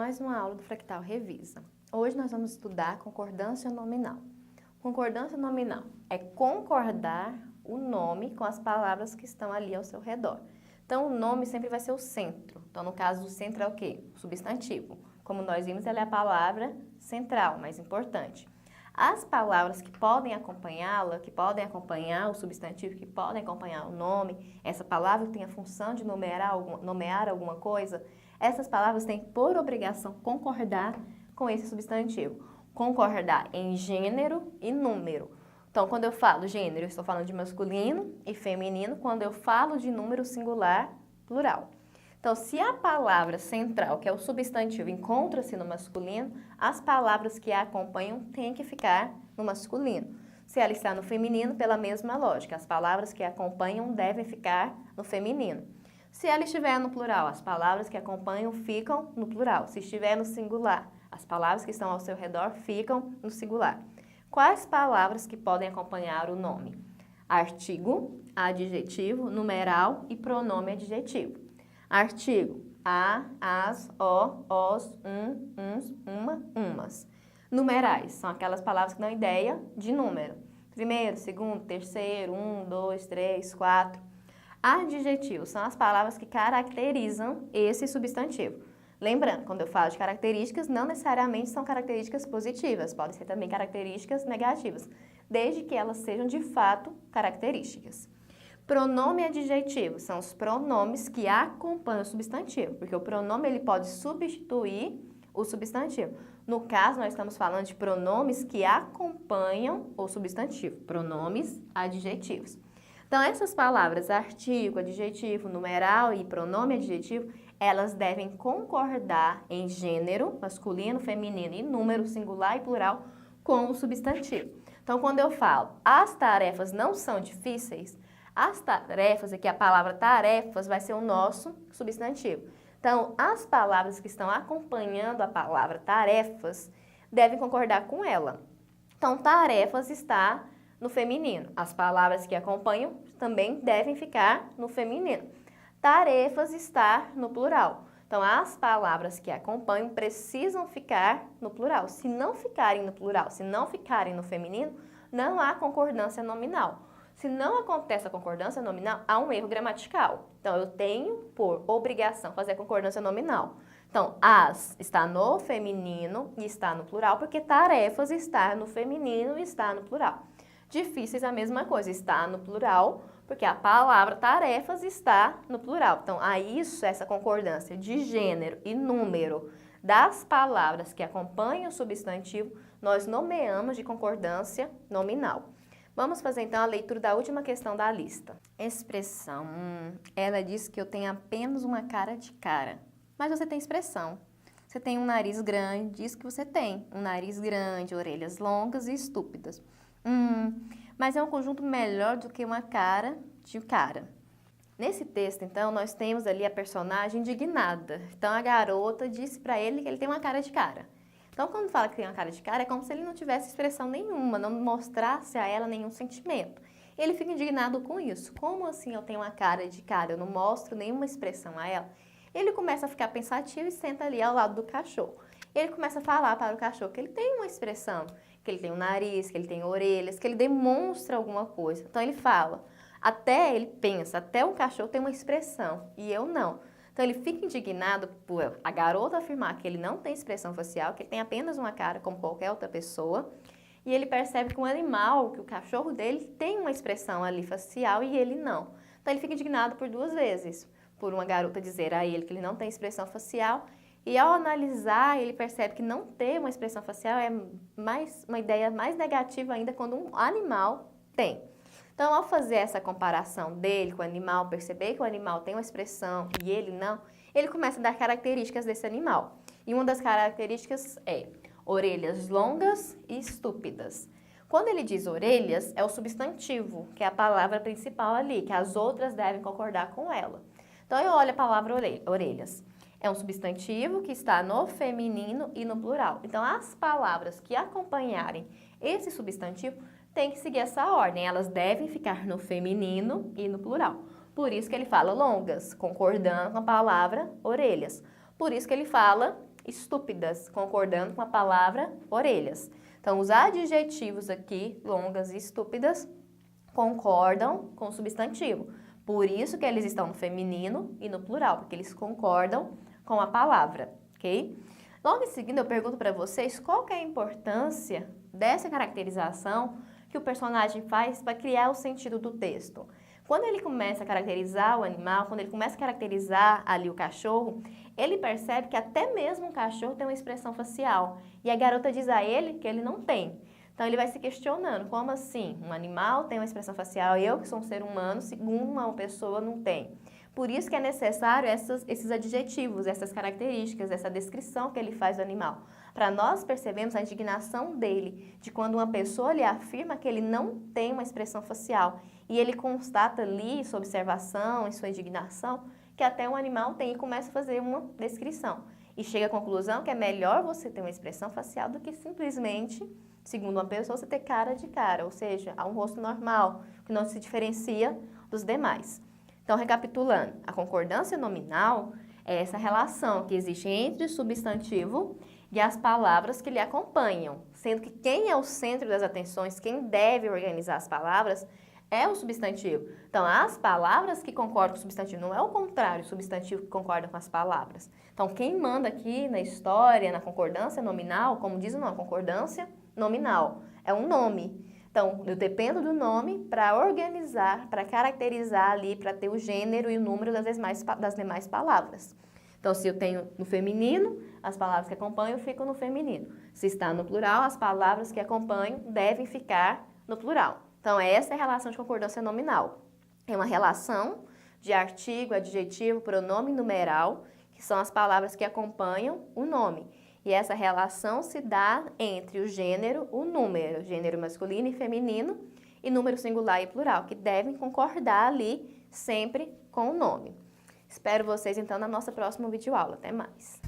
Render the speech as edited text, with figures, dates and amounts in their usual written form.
mais uma aula do Fractal Revisa. Hoje nós vamos estudar concordância nominal. Concordância nominal é concordar o nome com as palavras que estão ali ao seu redor. Então, o nome sempre vai ser o centro. Então, no caso, o centro é o quê? O substantivo. Como nós vimos, ela é a palavra central, mais importante. As palavras que podem acompanhá-la, que podem acompanhar o substantivo, que podem acompanhar o nome, essa palavra que tem a função de nomear alguma coisa, essas palavras têm por obrigação concordar com esse substantivo. Concordar em gênero e número. Então, quando eu falo gênero, eu estou falando de masculino e feminino. Quando eu falo de número singular, plural. Então, se a palavra central, que é o substantivo, encontra-se no masculino, as palavras que a acompanham têm que ficar no masculino. Se ela está no feminino, pela mesma lógica, as palavras que a acompanham devem ficar no feminino. Se ela estiver no plural, as palavras que acompanham ficam no plural. Se estiver no singular, as palavras que estão ao seu redor ficam no singular. Quais palavras que podem acompanhar o nome? Artigo, adjetivo, numeral e pronome adjetivo. Artigo, a, as, o, os, uns, uma, umas. Numerais são aquelas palavras que dão ideia de número. Primeiro, segundo, terceiro, 1, 2, 3, 4. Adjetivos são as palavras que caracterizam esse substantivo. Lembrando, quando eu falo de características, não necessariamente são características positivas, podem ser também características negativas, desde que elas sejam de fato características. Pronome adjetivo são os pronomes que acompanham o substantivo, porque o pronome ele pode substituir o substantivo. No caso, nós estamos falando de pronomes que acompanham o substantivo, pronomes adjetivos. Então, essas palavras artigo, adjetivo, numeral e pronome adjetivo, elas devem concordar em gênero, masculino, feminino e número singular e plural com o substantivo. Então, quando eu falo as tarefas não são difíceis, as tarefas, aqui a palavra tarefas vai ser o nosso substantivo. Então, as palavras que estão acompanhando a palavra tarefas devem concordar com ela. Então, tarefas está no feminino. As palavras que acompanham também devem ficar no feminino. Tarefas está no plural. Então, as palavras que acompanham precisam ficar no plural. Se não ficarem no plural, se não ficarem no feminino, não há concordância nominal. Se não acontece a concordância nominal, há um erro gramatical. Então, eu tenho por obrigação fazer a concordância nominal. Então, as está no feminino e está no plural, porque tarefas está no feminino e está no plural. Difíceis a mesma coisa, está no plural, porque a palavra tarefas está no plural. Então, essa concordância de gênero e número das palavras que acompanham o substantivo, nós nomeamos de concordância nominal. Vamos fazer então a leitura da última questão da lista. Expressão. Ela diz que eu tenho apenas uma cara de cara. Mas você tem expressão. Você tem um nariz grande, diz que você tem um nariz grande, orelhas longas e estúpidas. Mas é um conjunto melhor do que uma cara de cara. Nesse texto, então, nós temos ali a personagem indignada. Então, a garota disse para ele que ele tem uma cara de cara. Então, quando fala que tem uma cara de cara, é como se ele não tivesse expressão nenhuma, não mostrasse a ela nenhum sentimento. Ele fica indignado com isso. Como assim eu tenho uma cara de cara? Eu não mostro nenhuma expressão a ela. Ele começa a ficar pensativo e senta ali ao lado do cachorro. Ele começa a falar para o cachorro que ele tem uma expressão, que ele tem um nariz, que ele tem orelhas, que ele demonstra alguma coisa. Então, ele fala. Ele pensa, até o cachorro tem uma expressão e eu não. Então, ele fica indignado por a garota afirmar que ele não tem expressão facial, que ele tem apenas uma cara como qualquer outra pessoa. E ele percebe que o animal, que o cachorro dele, tem uma expressão ali facial e ele não. Então, ele fica indignado por duas vezes. Por uma garota dizer a ele que ele não tem expressão facial. E ao analisar, ele percebe que não ter uma expressão facial é uma ideia mais negativa ainda quando um animal tem. Então, ao fazer essa comparação dele com o animal, perceber que o animal tem uma expressão e ele não, ele começa a dar características desse animal. E uma das características é orelhas longas e estúpidas. Quando ele diz orelhas, é o substantivo, que é a palavra principal ali, que as outras devem concordar com ela. Então, eu olho a palavra orelhas. É um substantivo que está no feminino e no plural. Então, as palavras que acompanharem esse substantivo têm que seguir essa ordem. Elas devem ficar no feminino e no plural. Por isso que ele fala longas, concordando com a palavra orelhas. Por isso que ele fala estúpidas, concordando com a palavra orelhas. Então, os adjetivos aqui, longas e estúpidas, concordam com o substantivo. Por isso que eles estão no feminino e no plural, porque eles concordam com a palavra, ok? Logo em seguida, eu pergunto para vocês qual que é a importância dessa caracterização que o personagem faz para criar o sentido do texto. Quando ele começa a caracterizar o animal, quando ele começa a caracterizar ali o cachorro, ele percebe que até mesmo um cachorro tem uma expressão facial. E a garota diz a ele que ele não tem. Então, ele vai se questionando, como assim? Um animal tem uma expressão facial, eu que sou um ser humano, segundo uma pessoa, não tem. Por isso que é necessário esses adjetivos, essas características, essa descrição que ele faz do animal. Para nós percebermos a indignação dele, de quando uma pessoa lhe afirma que ele não tem uma expressão facial. E ele constata ali, sua observação e sua indignação, que até um animal tem e começa a fazer uma descrição. E chega à conclusão que é melhor você ter uma expressão facial do que simplesmente, segundo uma pessoa, você ter cara de cara, ou seja, há um rosto normal, que não se diferencia dos demais. Então, recapitulando, a concordância nominal é essa relação que existe entre o substantivo e as palavras que lhe acompanham, sendo que quem é o centro das atenções, quem deve organizar as palavras, é o substantivo. Então, as palavras que concordam com o substantivo, não é o contrário, o substantivo que concorda com as palavras. Então, quem manda aqui na história, na concordância nominal, como diz o nome, concordância nominal, é um nome. Então, eu dependo do nome para organizar, para caracterizar ali, para ter o gênero e o número das demais palavras. Então, se eu tenho no feminino, as palavras que acompanham ficam no feminino. Se está no plural, as palavras que acompanham devem ficar no plural. Então, essa é a relação de concordância nominal. É uma relação de artigo, adjetivo, pronome e numeral, que são as palavras que acompanham o nome. E essa relação se dá entre o gênero, o número, gênero masculino e feminino, e número singular e plural, que devem concordar ali sempre com o nome. Espero vocês, então, na nossa próxima videoaula. Até mais!